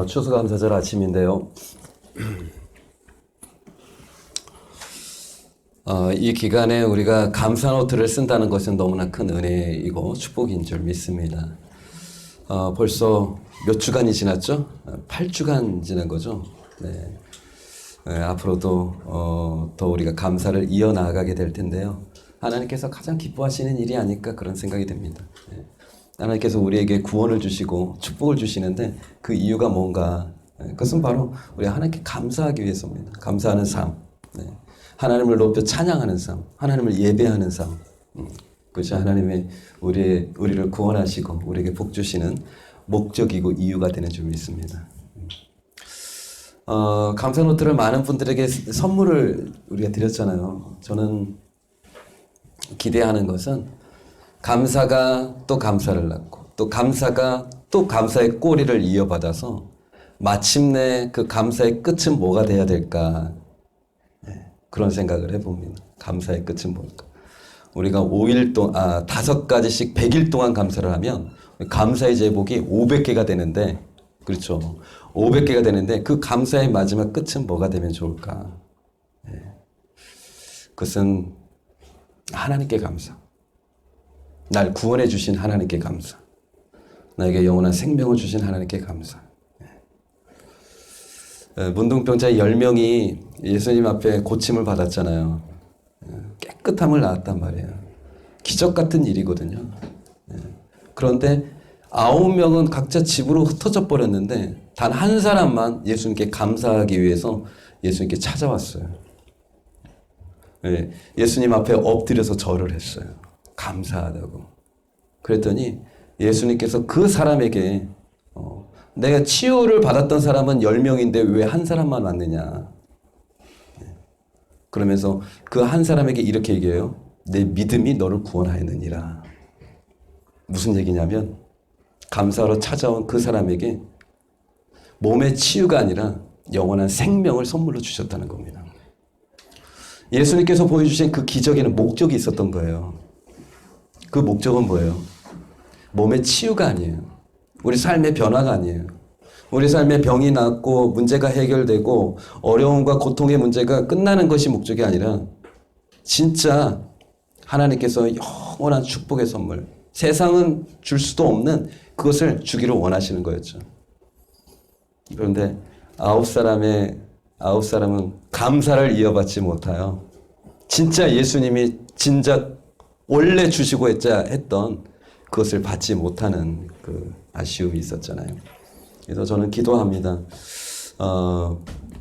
추수감사절 아침인데요. 이 기간에 우리가 감사 노트를 쓴다는 것은 너무나 큰 은혜이고 축복인 줄 믿습니다. 벌써 몇 주간이 지났죠? 8주간 지난 거죠. 네. 앞으로도 더 우리가 감사를 이어나가게 될 텐데요. 하나님께서 가장 기뻐하시는 일이 아닐까 그런 생각이 듭니다. 네. 하나님께서 우리에게 구원을 주시고 축복을 주시는데 그 이유가 뭔가? 그것은 바로 우리가 하나님께 감사하기 위해서입니다. 감사하는 삶, 네. 하나님을 높여 찬양하는 삶, 하나님을 예배하는 삶. 그것이 하나님의 우리를 구원하시고 우리에게 복 주시는 목적이고 이유가 되는 줄 믿습니다. 감사 노트를 많은 분들에게 선물을 우리가 드렸잖아요. 저는 기대하는 것은 감사가 또 감사를 낳고 또 감사가 또 감사의 꼬리를 이어받아서 마침내 그 감사의 끝은 뭐가 돼야 될까? 그런 생각을 해봅니다. 감사의 끝은 뭘까? 우리가 5일 동안, 5가지씩 100일 동안 감사를 하면 감사의 제복이 500개가 되는데, 그렇죠. 500개가 되는데 그 감사의 마지막 끝은 뭐가 되면 좋을까? 그것은 하나님께 감사. 날 구원해 주신 하나님께 감사. 나에게 영원한 생명을 주신 하나님께 감사. 문둥병자 10명이 예수님 앞에 고침을 받았잖아요. 깨끗함을 낳았단 말이에요. 기적 같은 일이거든요. 그런데 9명은 각자 집으로 흩어져 버렸는데 단 한 사람만 예수님께 감사하기 위해서 예수님께 찾아왔어요. 예수님 앞에 엎드려서 절을 했어요. 감사하다고. 그랬더니 예수님께서 그 사람에게 내가 치유를 받았던 사람은 10명인데 왜 한 사람만 왔느냐. 그러면서 그 한 사람에게 이렇게 얘기해요. 내 믿음이 너를 구원하였느니라. 무슨 얘기냐면 감사하러 찾아온 그 사람에게 몸의 치유가 아니라 영원한 생명을 선물로 주셨다는 겁니다. 예수님께서 보여주신 그 기적에는 목적이 있었던 거예요. 그 목적은 뭐예요? 몸의 치유가 아니에요. 우리 삶의 변화가 아니에요. 우리 삶의 병이 낫고 문제가 해결되고 어려움과 고통의 문제가 끝나는 것이 목적이 아니라 진짜 하나님께서 영원한 축복의 선물, 세상은 줄 수도 없는 그것을 주기를 원하시는 거였죠. 그런데 9사람은 감사를 이어받지 못하여 진짜 예수님이 진짜 원래 주시고 했던 그것을 받지 못하는 그 아쉬움이 있었잖아요. 그래서 저는 기도합니다.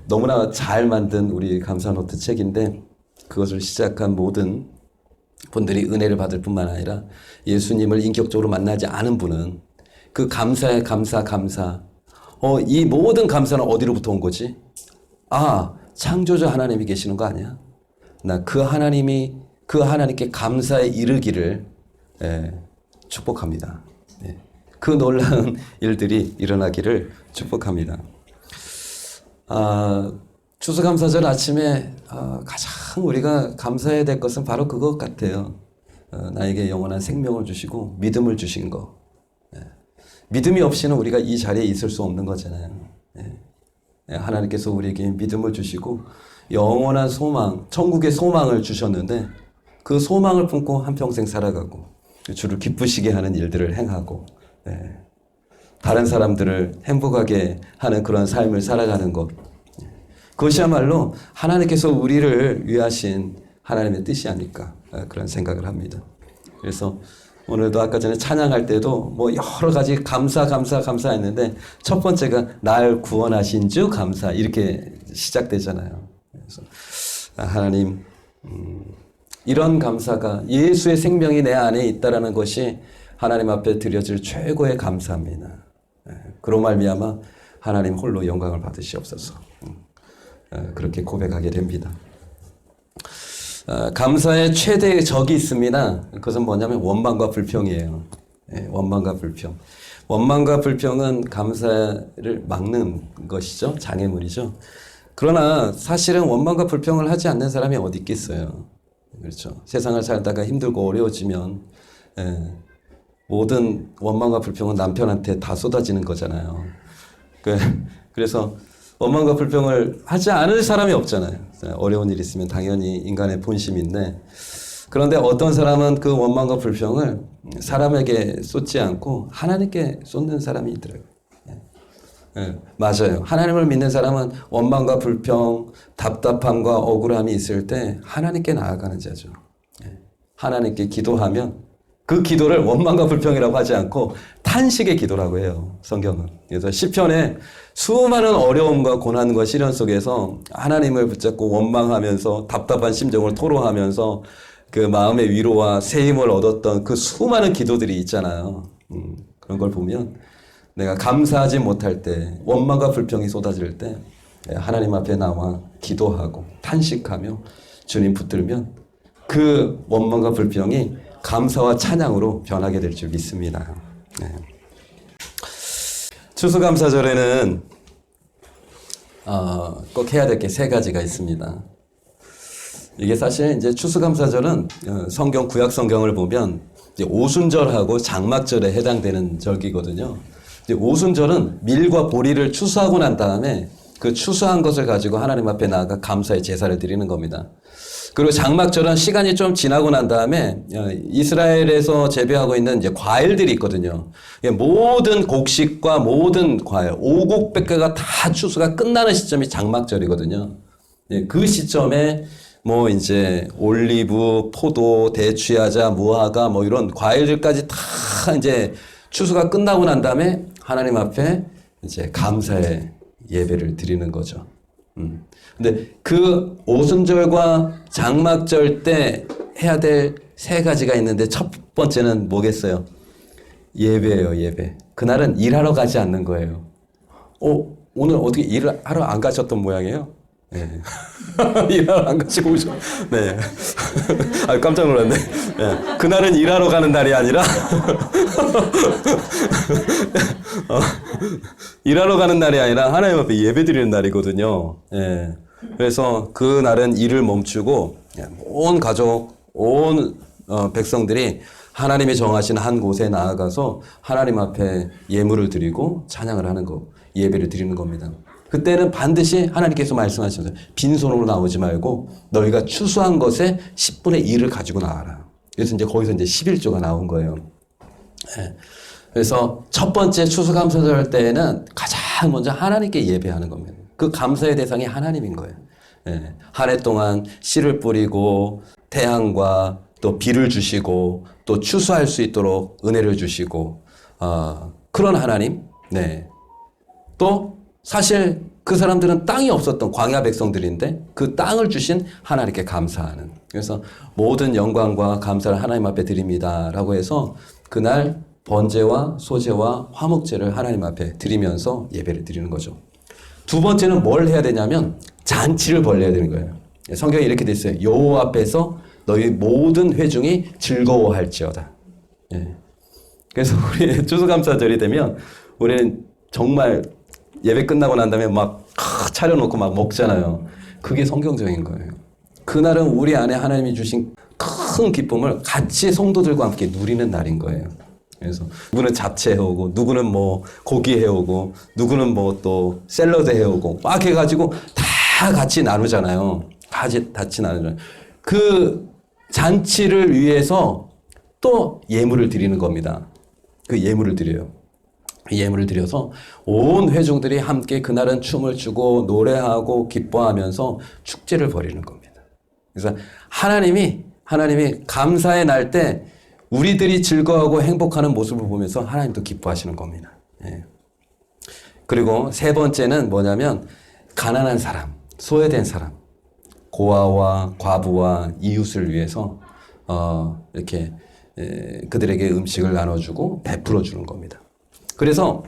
너무나 잘 만든 우리 감사노트 책인데 그것을 시작한 모든 분들이 은혜를 받을 뿐만 아니라 예수님을 인격적으로 만나지 않은 분은 그 감사에 감사. 이 모든 감사는 어디로부터 온 거지? 창조자 하나님이 계시는 거 아니야? 나 그 하나님께 감사에 이르기를 축복합니다. 그 놀라운 일들이 일어나기를 축복합니다. 추수감사절 아침에 가장 우리가 감사해야 될 것은 바로 그것 같아요. 나에게 영원한 생명을 주시고 믿음을 주신 거. 믿음이 없이는 우리가 이 자리에 있을 수 없는 거잖아요. 하나님께서 우리에게 믿음을 주시고 영원한 소망, 천국의 소망을 주셨는데 그 소망을 품고 한평생 살아가고 주를 기쁘시게 하는 일들을 행하고 다른 사람들을 행복하게 하는 그런 삶을 살아가는 것. 그것이야말로 하나님께서 우리를 위하신 하나님의 뜻이 아닐까 그런 생각을 합니다. 그래서 오늘도 아까 전에 찬양할 때도 뭐 여러 가지 감사 했는데 첫 번째가 날 구원하신 주 감사 이렇게 시작되잖아요. 그래서 하나님 이런 감사가 예수의 생명이 내 안에 있다라는 것이 하나님 앞에 드려질 최고의 감사입니다. 그로 말미암아 하나님 홀로 영광을 받으시옵소서. 그렇게 고백하게 됩니다. 감사의 최대의 적이 있습니다. 그것은 뭐냐면 원망과 불평이에요. 원망과 불평. 원망과 불평은 감사를 막는 것이죠. 장애물이죠. 그러나 사실은 원망과 불평을 하지 않는 사람이 어디 있겠어요. 그렇죠. 세상을 살다가 힘들고 어려워지면 모든 원망과 불평은 남편한테 다 쏟아지는 거잖아요. 그래서 원망과 불평을 하지 않을 사람이 없잖아요. 어려운 일이 있으면 당연히 인간의 본심인데, 그런데 어떤 사람은 그 원망과 불평을 사람에게 쏟지 않고 하나님께 쏟는 사람이 있더라고요. 네, 맞아요. 하나님을 믿는 사람은 원망과 불평, 답답함과 억울함이 있을 때 하나님께 나아가는 자죠. 네, 하나님께 기도하면 그 기도를 원망과 불평이라고 하지 않고 탄식의 기도라고 해요. 성경은. 그래서 시편에 수많은 어려움과 고난과 시련 속에서 하나님을 붙잡고 원망하면서 답답한 심정을 토로하면서 그 마음의 위로와 새 힘을 얻었던 그 수많은 기도들이 있잖아요. 그런 걸 보면 내가 감사하지 못할 때, 원망과 불평이 쏟아질 때 하나님 앞에 나와 기도하고 탄식하며 주님 붙들면 그 원망과 불평이 감사와 찬양으로 변하게 될 줄 믿습니다. 네. 추수감사절에는 꼭 해야 될 게 세 가지가 있습니다. 이게 사실 이제 추수감사절은 성경 구약 성경을 보면 이제 오순절하고 장막절에 해당되는 절기거든요. 이제 오순절은 밀과 보리를 추수하고 난 다음에 그 추수한 것을 가지고 하나님 앞에 나아가 감사의 제사를 드리는 겁니다. 그리고 장막절은 시간이 좀 지나고 난 다음에 이스라엘에서 재배하고 있는 이제 과일들이 있거든요. 모든 곡식과 모든 과일, 오곡백과가 다 추수가 끝나는 시점이 장막절이거든요. 그 시점에 뭐 이제 올리브, 포도, 대추야자, 무화과 뭐 이런 과일들까지 다 이제 추수가 끝나고 난 다음에 하나님 앞에 이제 감사의 예배를 드리는 거죠. 근데 그 오순절과 장막절 때 해야 될 세 가지가 있는데 첫 번째는 뭐겠어요? 예배예요, 예배. 그날은 일하러 가지 않는 거예요. 오늘 어떻게 일을 하러 안 가셨던 모양이에요? 네. 일하러 안 가시고 오셨. 네. 아, 깜짝 놀랐네. 네. 그날은 일하러 가는 날이 아니라 일하러 가는 날이 아니라 하나님 앞에 예배 드리는 날이거든요. 네. 그래서 그 날은 일을 멈추고 온 가족, 온 백성들이 하나님이 정하신 한 곳에 나아가서 하나님 앞에 예물을 드리고 찬양을 하는 거, 예배를 드리는 겁니다. 그때는 반드시 하나님께서 말씀하셨어요. 빈손으로 나오지 말고 너희가 추수한 것에 10분의 1을 가지고 나와라. 그래서 이제 거기서 이제 11조가 나온 거예요. 네. 그래서 첫 번째 추수감사절 때에는 가장 먼저 하나님께 예배하는 겁니다. 그 감사의 대상이 하나님인 거예요. 네. 한 해 동안 씨를 뿌리고 태양과 또 비를 주시고 또 추수할 수 있도록 은혜를 주시고 그런 하나님. 네. 또 사실 그 사람들은 땅이 없었던 광야 백성들인데 그 땅을 주신 하나님께 감사하는. 그래서 모든 영광과 감사를 하나님 앞에 드립니다라고 해서 그날 번제와 소제와 화목제를 하나님 앞에 드리면서 예배를 드리는 거죠. 두 번째는 뭘 해야 되냐면 잔치를 벌려야 되는 거예요. 성경에 이렇게 돼 있어요. 여호와 앞에서 너희 모든 회중이 즐거워할지어다. 예. 그래서 우리 추수감사절이 되면 우리는 정말 예배 끝나고 난 다음에 막 차려놓고 막 먹잖아요. 그게 성경적인 거예요. 그날은 우리 안에 하나님이 주신 큰 기쁨을 같이 성도들과 함께 누리는 날인 거예요. 그래서 누구는 잡채 해오고 누구는 뭐 고기 해오고 누구는 뭐 또 샐러드 해오고 막 해가지고 다 같이 나누잖아요. 같이 나누잖아요. 그 잔치를 위해서 또 예물을 드리는 겁니다. 그 예물을 드려요. 예물을 드려서 온 회중들이 함께 그날은 춤을 추고 노래하고 기뻐하면서 축제를 벌이는 겁니다. 그래서 하나님이 감사의 날 때 우리들이 즐거워하고 행복하는 모습을 보면서 하나님도 기뻐하시는 겁니다. 예. 그리고 세 번째는 뭐냐면 가난한 사람, 소외된 사람, 고아와 과부와 이웃을 위해서 이렇게 그들에게 음식을 나눠주고 베풀어 주는 겁니다. 그래서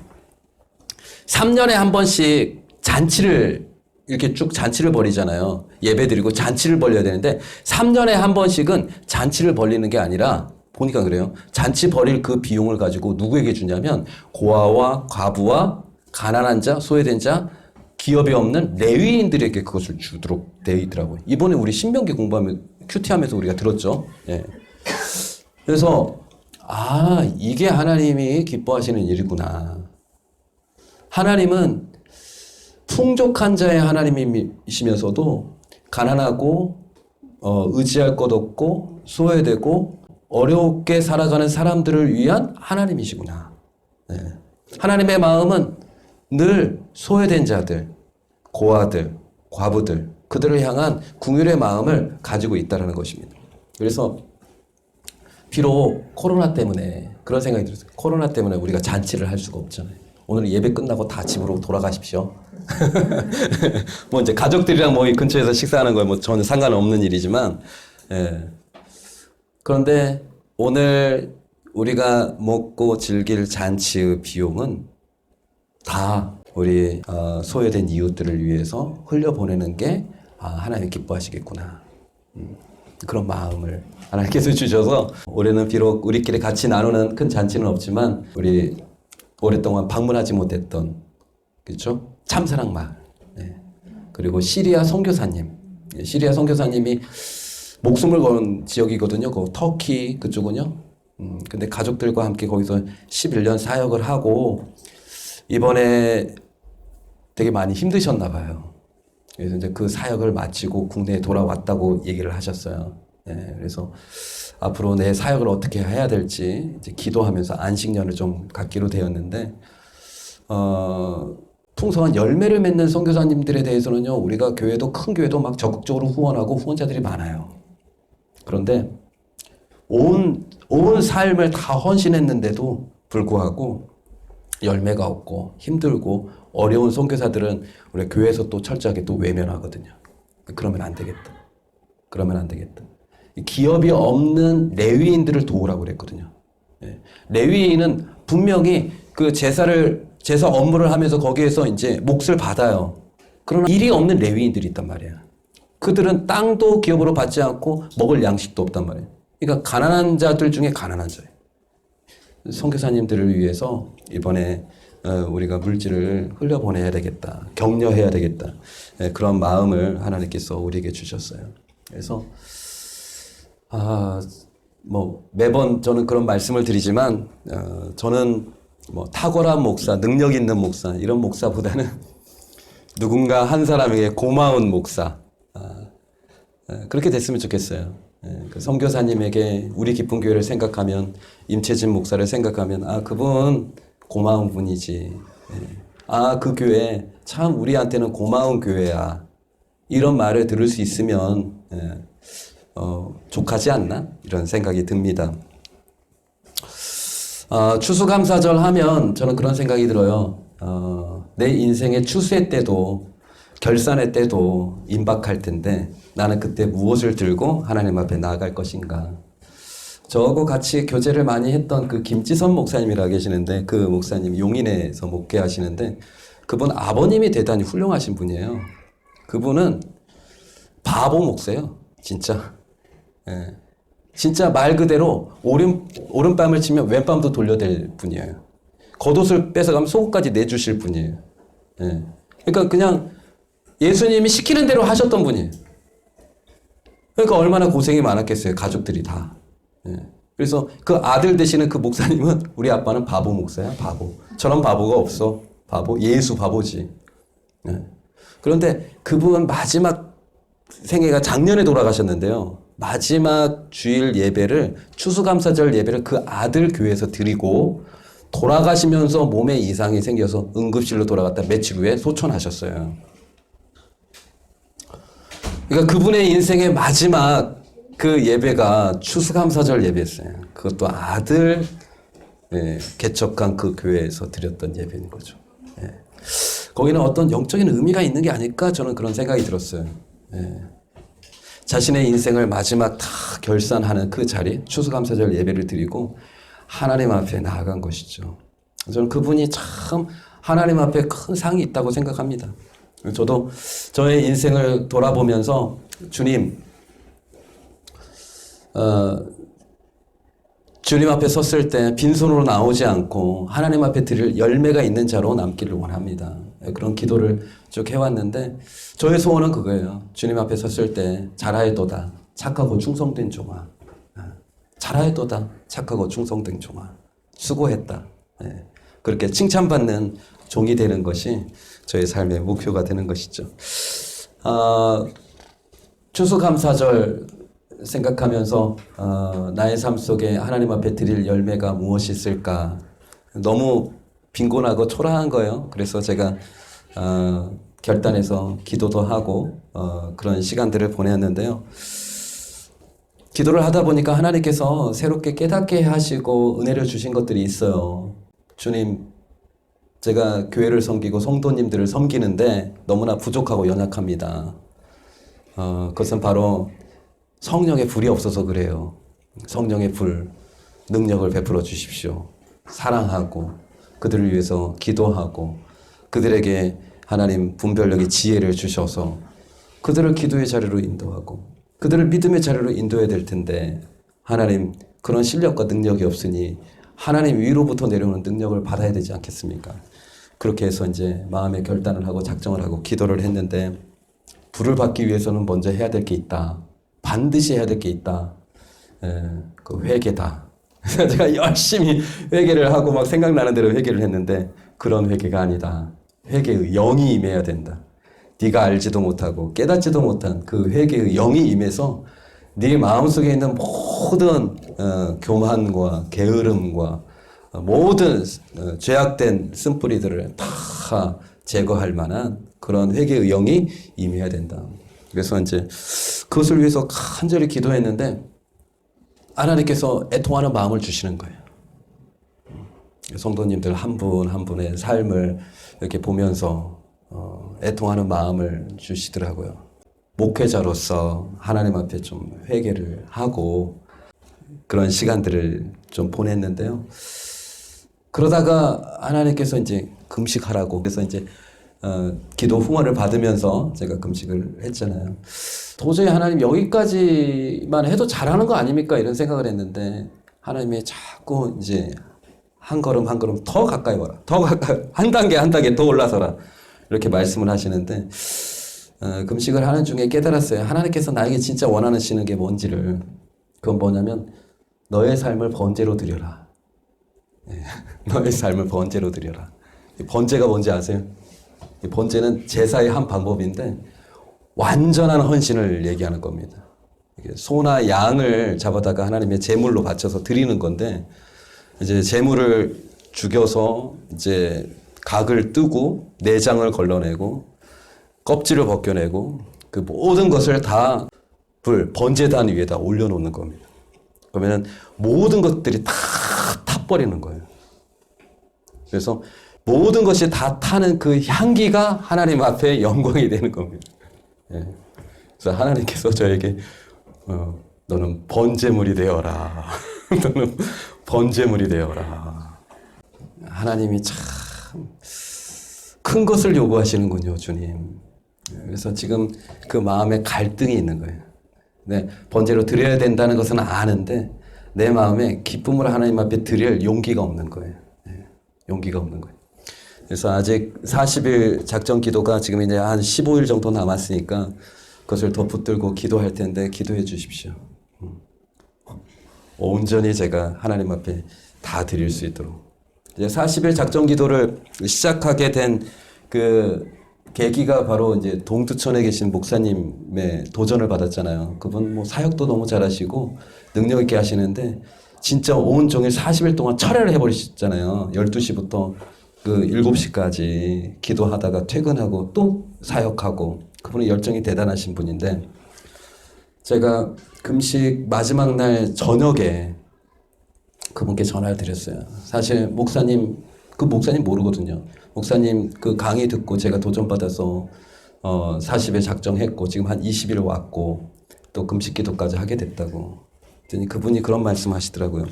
3년에 한 번씩 잔치를 이렇게 쭉 잔치를 벌이잖아요. 예배드리고 잔치를 벌려야 되는데 3년에 한 번씩은 잔치를 벌리는 게 아니라 보니까 그래요. 잔치 벌일 그 비용을 가지고 누구에게 주냐면 고아와 과부와 가난한 자, 소외된 자, 기업이 없는 레위인들에게 그것을 주도록 되어 있더라고요. 이번에 우리 신명기 공부하면 큐티하면서 우리가 들었죠. 예. 그래서 이게 하나님이 기뻐하시는 일이구나. 하나님은 풍족한 자의 하나님이시면서도 가난하고 의지할 것 없고 소외되고 어렵게 살아가는 사람들을 위한 하나님이시구나. 네. 하나님의 마음은 늘 소외된 자들, 고아들, 과부들, 그들을 향한 긍휼의 마음을 가지고 있다는 것입니다. 그래서 비록 코로나 때문에 그런 생각이 들었어요. 코로나 때문에 우리가 잔치를 할 수가 없잖아요. 오늘 예배 끝나고 다 집으로 돌아가십시오. 뭐 이제 가족들이랑 뭐 근처에서 식사하는 거 뭐 전혀 상관없는 일이지만, 예. 그런데 오늘 우리가 먹고 즐길 잔치의 비용은 다 우리 소외된 이웃들을 위해서 흘려보내는 게 하나님 기뻐하시겠구나. 그런 마음을 하나님께서 주셔서 올해는 비록 우리끼리 같이 나누는 큰 잔치는 없지만 우리 오랫동안 방문하지 못했던 그렇죠? 참사랑 마을 네. 그리고 시리아 선교사님 시리아 선교사님이 목숨을 건 지역이거든요. 그 터키 그쪽은요. 근데 가족들과 함께 거기서 11년 사역을 하고 이번에 되게 많이 힘드셨나 봐요. 그래서 이제 그 사역을 마치고 국내에 돌아왔다고 얘기를 하셨어요. 네, 그래서 앞으로 내 사역을 어떻게 해야 될지 이제 기도하면서 안식년을 좀 갖기로 되었는데, 풍성한 열매를 맺는 선교사님들에 대해서는요, 우리가 교회도 큰 교회도 막 적극적으로 후원하고 후원자들이 많아요. 그런데 온 삶을 다 헌신했는데도 불구하고 열매가 없고 힘들고 어려운 선교사들은 우리 교회에서 또 철저하게 또 외면하거든요. 그러면 안 되겠다. 그러면 안 되겠다. 기업이 없는 레위인들을 도우라고 그랬거든요. 레위인은 분명히 그 제사 업무를 하면서 거기에서 이제 몫을 받아요. 그러나 일이 없는 레위인들이 있단 말이야. 그들은 땅도 기업으로 받지 않고 먹을 양식도 없단 말이에요. 그러니까 가난한 자들 중에 가난한 자예요. 선교사님들을 위해서 이번에 우리가 물질을 흘려보내야 되겠다. 격려해야 되겠다. 그런 마음을 하나님께서 우리에게 주셨어요. 그래서 뭐 매번 저는 그런 말씀을 드리지만 저는 뭐 탁월한 목사, 능력 있는 목사 이런 목사보다는 누군가 한 사람에게 고마운 목사 그렇게 됐으면 좋겠어요. 그 선교사님에게 우리 기쁜 교회를 생각하면 임채진 목사를 생각하면 그분 고마운 분이지. 그 교회 참 우리한테는 고마운 교회야. 이런 말을 들을 수 있으면 족하지 않나? 이런 생각이 듭니다. 추수감사절 하면 저는 그런 생각이 들어요. 내 인생의 추수의 때도 결산의 때도 임박할 텐데 나는 그때 무엇을 들고 하나님 앞에 나아갈 것인가. 저하고 같이 교제를 많이 했던 그 김지선 목사님이라 계시는데 그 목사님 용인에서 목회하시는데 그분 아버님이 대단히 훌륭하신 분이에요. 그분은 바보 목사예요. 진짜. 예. 진짜 말 그대로 오른밤을 치면 왼밤도 돌려댈 분이에요. 겉옷을 뺏어가면 속옷까지 내주실 분이에요. 예. 그러니까 그냥 예수님이 시키는 대로 하셨던 분이에요. 그러니까 얼마나 고생이 많았겠어요. 가족들이 다. 예. 그래서 그 아들 되시는 그 목사님은 우리 아빠는 바보 목사야. 바보. 저런 바보가 없어. 바보. 예수 바보지. 예. 그런데 그분 마지막 생애가 작년에 돌아가셨는데요. 마지막 주일 예배를 추수감사절 예배를 그 아들 교회에서 드리고 돌아가시면서 몸에 이상이 생겨서 응급실로 돌아갔다 며칠 후에 소천하셨어요. 그러니까 그분의 인생의 마지막 그 예배가 추수감사절 예배였어요. 그것도 아들 개척한 그 교회에서 드렸던 예배인 거죠. 거기는 어떤 영적인 의미가 있는 게 아닐까 저는 그런 생각이 들었어요. 자신의 인생을 마지막 다 결산하는 그 자리, 추수감사절 예배를 드리고 하나님 앞에 나아간 것이죠. 저는 그분이 참 하나님 앞에 큰 상이 있다고 생각합니다. 저도 저의 인생을 돌아보면서 주님 앞에 섰을 때 빈손으로 나오지 않고 하나님 앞에 드릴 열매가 있는 자로 남기를 원합니다. 그런 기도를 쭉 해왔는데 저의 소원은 그거예요. 주님 앞에 섰을 때 잘하였도다 착하고 충성된 종아. 잘하였도다 착하고 충성된 종아. 수고했다. 그렇게 칭찬받는 종이 되는 것이 저의 삶의 목표가 되는 것이죠. 추수감사절 생각하면서 나의 삶 속에 하나님 앞에 드릴 열매가 무엇이 있을까? 너무 빈곤하고 초라한 거예요. 그래서 제가 결단해서 기도도 하고 그런 시간들을 보냈는데요. 기도를 하다 보니까 하나님께서 새롭게 깨닫게 하시고 은혜를 주신 것들이 있어요. 주님, 제가 교회를 섬기고 성도님들을 섬기는데 너무나 부족하고 연약합니다. 그것은 바로 성령의 불이 없어서 그래요. 성령의 불, 능력을 베풀어 주십시오. 사랑하고 그들을 위해서 기도하고 그들에게 하나님 분별력의 지혜를 주셔서 그들을 기도의 자리로 인도하고 그들을 믿음의 자리로 인도해야 될 텐데 하나님 그런 실력과 능력이 없으니 하나님 위로부터 내려오는 능력을 받아야 되지 않겠습니까? 그렇게 해서 이제 마음의 결단을 하고 작정을 하고 기도를 했는데 불을 받기 위해서는 먼저 해야 될 게 있다. 반드시 해야 될 게 있다. 그 회개다. 제가 열심히 회개를 하고 막 생각나는 대로 회개를 했는데 그런 회개가 아니다. 회개의 영이 임해야 된다. 네가 알지도 못하고 깨닫지도 못한 그 회개의 영이 임해서 네 마음속에 있는 모든 교만과 게으름과 모든 죄악된 쓴뿌리들을 다 제거할 만한 그런 회개의 영이 임해야 된다. 그래서 이제 그것을 위해서 간절히 기도했는데 하나님께서 애통하는 마음을 주시는 거예요. 성도님들 한 분 한 분의 삶을 이렇게 보면서 애통하는 마음을 주시더라고요. 목회자로서 하나님 앞에 좀 회개를 하고 그런 시간들을 좀 보냈는데요. 그러다가 하나님께서 이제 금식하라고 그래서 이제 기도 후원을 받으면서 제가 금식을 했잖아요. 도저히 하나님 여기까지만 해도 잘하는 거 아닙니까? 이런 생각을 했는데 하나님이 자꾸 이제 한 걸음 한 걸음 더 가까이 와라. 더 가까이 한 단계 한 단계 더 올라서라. 이렇게 말씀을 하시는데 금식을 하는 중에 깨달았어요. 하나님께서 나에게 진짜 원하시는 게 뭔지를. 그건 뭐냐면 너의 삶을 번제로 드려라. 네. 너의 삶을 번제로 드려라. 번제가 뭔지 아세요? 번제는 제사의 한 방법인데 완전한 헌신을 얘기하는 겁니다. 소나 양을 잡아다가 하나님의 제물로 바쳐서 드리는 건데 이제 제물을 죽여서 이제 각을 뜨고 내장을 걸러내고 껍질을 벗겨내고 그 모든 것을 다 번제단 위에다 올려놓는 겁니다. 그러면 모든 것들이 다 타버리는 거예요. 그래서 모든 것이 다 타는 그 향기가 하나님 앞에 영광이 되는 겁니다. 예. 그래서 하나님께서 저에게 너는 번제물이 되어라. 너는 번제물이 되어라. 하나님이 참 큰 것을 요구하시는군요, 주님. 그래서 지금 그 마음에 갈등이 있는 거예요. 네, 번제로 드려야 된다는 것은 아는데 내 마음에 기쁨을 하나님 앞에 드릴 용기가 없는 거예요. 네, 용기가 없는 거예요. 그래서 아직 40일 작전 기도가 지금 이제 한 15일 정도 남았으니까 그것을 더 붙들고 기도할 텐데 기도해 주십시오. 온전히 제가 하나님 앞에 다 드릴 수 있도록. 이제 40일 작전 기도를 시작하게 된 그 계기가 바로 이제 동두천에 계신 목사님의 도전을 받았잖아요. 그분 뭐 사역도 너무 잘하시고 능력 있게 하시는데 진짜 온종일 40일 동안 철회를 해버리셨잖아요. 12시부터 그 7시까지 기도하다가 퇴근하고 또 사역하고 그분은 열정이 대단하신 분인데 제가 금식 마지막 날 저녁에 그분께 전화를 드렸어요. 사실 목사님 모르거든요. 목사님 그 강의 듣고 제가 도전받아서 40일 작정했고 지금 한 20일 왔고 또 금식 기도까지 하게 됐다고. 그랬더니 그분이 그런 말씀 하시더라고요.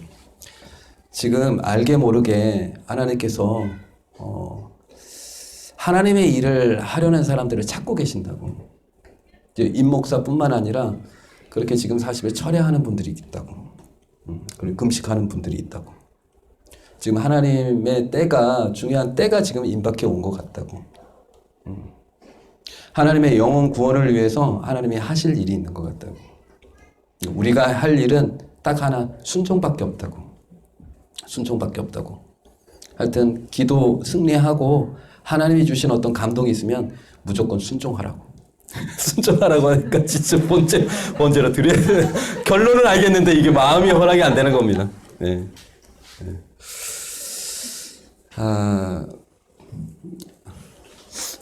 지금 알게 모르게 하나님께서 하나님의 일을 하려는 사람들을 찾고 계신다고. 임 목사뿐만 아니라 그렇게 지금 40일 철회하는 분들이 있다고. 그리고 금식하는 분들이 있다고. 지금 하나님의 때가 중요한 때가 지금 임박해 온 것 같다고. 하나님의 영혼 구원을 위해서 하나님이 하실 일이 있는 것 같다고. 우리가 할 일은 딱 하나 순종밖에 없다고. 순종밖에 없다고. 하여튼 기도 승리하고 하나님이 주신 어떤 감동이 있으면 무조건 순종하라고. 순종하라고 하니까 진짜 번제로 드려야 돼. 결론은 알겠는데 이게 마음이 허락이 안 되는 겁니다. 네. 네.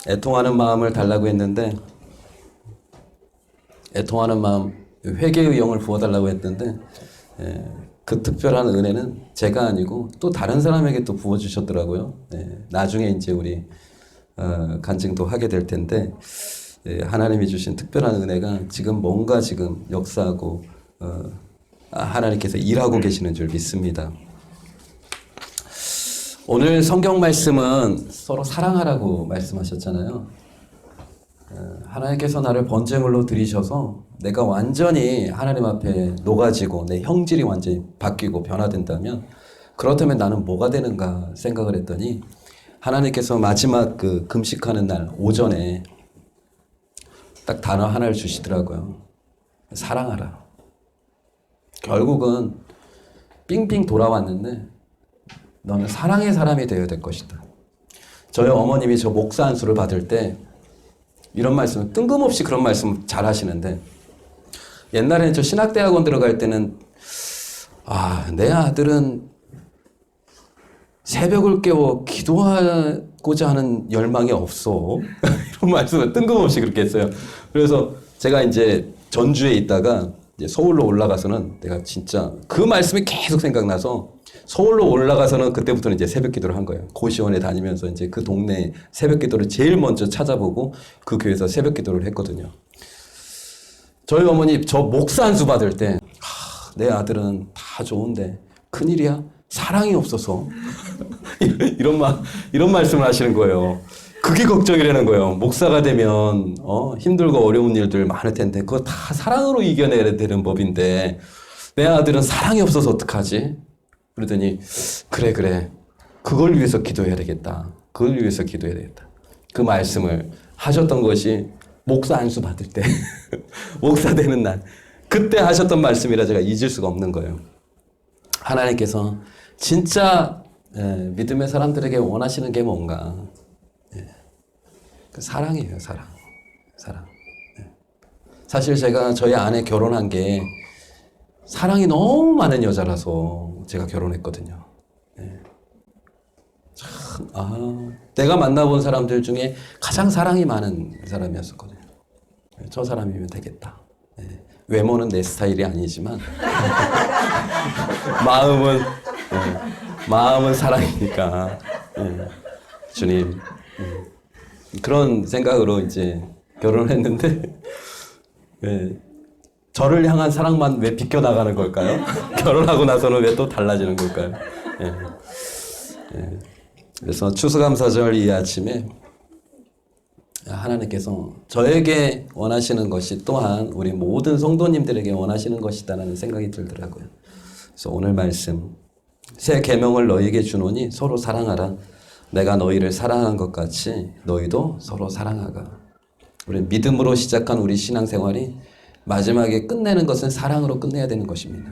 애통하는 마음을 달라고 했는데, 애통하는 마음, 회개의 영을 부어달라고 했는데, 그 특별한 은혜는 제가 아니고 또 다른 사람에게 또 부어주셨더라고요. 나중에 이제 우리 간증도 하게 될 텐데, 하나님이 주신 특별한 은혜가 지금 뭔가 지금 역사하고 하나님께서 일하고 계시는 줄 믿습니다. 오늘 성경 말씀은 서로 사랑하라고 말씀하셨잖아요. 하나님께서 나를 번제물로 드리셔서 내가 완전히 하나님 앞에 녹아지고 내 형질이 완전히 바뀌고 변화된다면, 그렇다면 나는 뭐가 되는가 생각을 했더니 하나님께서 마지막 그 금식하는 날 오전에 딱 단어 하나를 주시더라고요. 사랑하라. 결국은 삥삥 돌아왔는데 너는 사랑의 사람이 되어야 될 것이다. 저희 어머님이 저 목사 안수를 받을 때 이런 말씀을, 뜬금없이 그런 말씀 잘 하시는데, 옛날에는 저 신학대학원 들어갈 때는 내 아들은 새벽을 깨워 기도하고자 하는 열망이 없어. 이런 말씀을 뜬금없이 그렇게 했어요. 그래서 제가 이제 전주에 있다가 이제 서울로 올라가서는 내가 진짜 그 말씀이 계속 생각나서 서울로 올라가서는 그때부터는 이제 새벽 기도를 한 거예요. 고시원에 다니면서 이제 그 동네 새벽 기도를 제일 먼저 찾아보고 그 교회에서 새벽 기도를 했거든요. 저희 어머니 저 목사 안수 받을 때, 내 아들은 다 좋은데 큰일이야? 사랑이 없어서. 이런 말씀을 하시는 거예요. 그게 걱정이라는 거예요. 목사가 되면 힘들고 어려운 일들 많을 텐데 그거 다 사랑으로 이겨내야 되는 법인데 내 아들은 사랑이 없어서 어떡하지? 그러더니 그래 그걸 위해서 기도해야 되겠다. 그걸 위해서 기도해야 되겠다. 그 말씀을 하셨던 것이 목사 안수 받을 때 목사 되는 날 그때 하셨던 말씀이라 제가 잊을 수가 없는 거예요. 하나님께서 진짜 믿음의 사람들에게 원하시는 게 뭔가, 그 사랑이에요. 사랑. 사실 제가 저희 아내 결혼한 게 사랑이 너무 많은 여자라서 제가 결혼했거든요. 참, 내가 만나본 사람들 중에 가장 사랑이 많은 사람이었었거든요. 저 사람이면 되겠다. 외모는 내 스타일이 아니지만 마음은 사랑이니까 주님, 그런 생각으로 이제 결혼을 했는데 저를 향한 사랑만 왜 비껴나가는 걸까요? 결혼하고 나서는 왜 또 달라지는 걸까요? 그래서 추수감사절 이 아침에 하나님께서 저에게 원하시는 것이 또한 우리 모든 성도님들에게 원하시는 것이다라는 생각이 들더라고요. 그래서 오늘 말씀, 새 계명을 너희에게 주노니 서로 사랑하라. 내가 너희를 사랑한 것 같이 너희도 서로 사랑하라. 우리 믿음으로 시작한 우리 신앙생활이 마지막에 끝내는 것은 사랑으로 끝내야 되는 것입니다.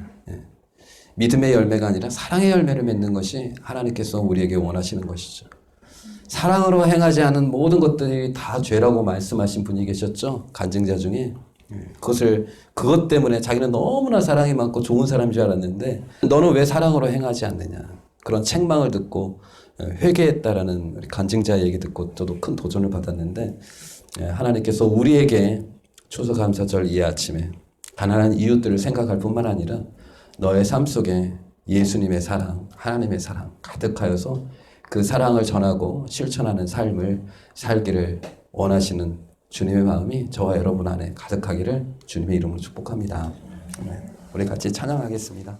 믿음의 열매가 아니라 사랑의 열매를 맺는 것이 하나님께서 우리에게 원하시는 것이죠. 사랑으로 행하지 않은 모든 것들이 다 죄라고 말씀하신 분이 계셨죠. 간증자 중에. 그것 때문에 자기는 너무나 사랑이 많고 좋은 사람인 줄 알았는데 너는 왜 사랑으로 행하지 않느냐. 그런 책망을 듣고 회개했다라는 우리 간증자 얘기 듣고 저도 큰 도전을 받았는데, 하나님께서 우리에게 추수감사절 이 아침에 가난한 이웃들을 생각할 뿐만 아니라 너의 삶 속에 예수님의 사랑, 하나님의 사랑 가득하여서 그 사랑을 전하고 실천하는 삶을 살기를 원하시는 주님의 마음이 저와 여러분 안에 가득하기를 주님의 이름으로 축복합니다. 우리 같이 찬양하겠습니다.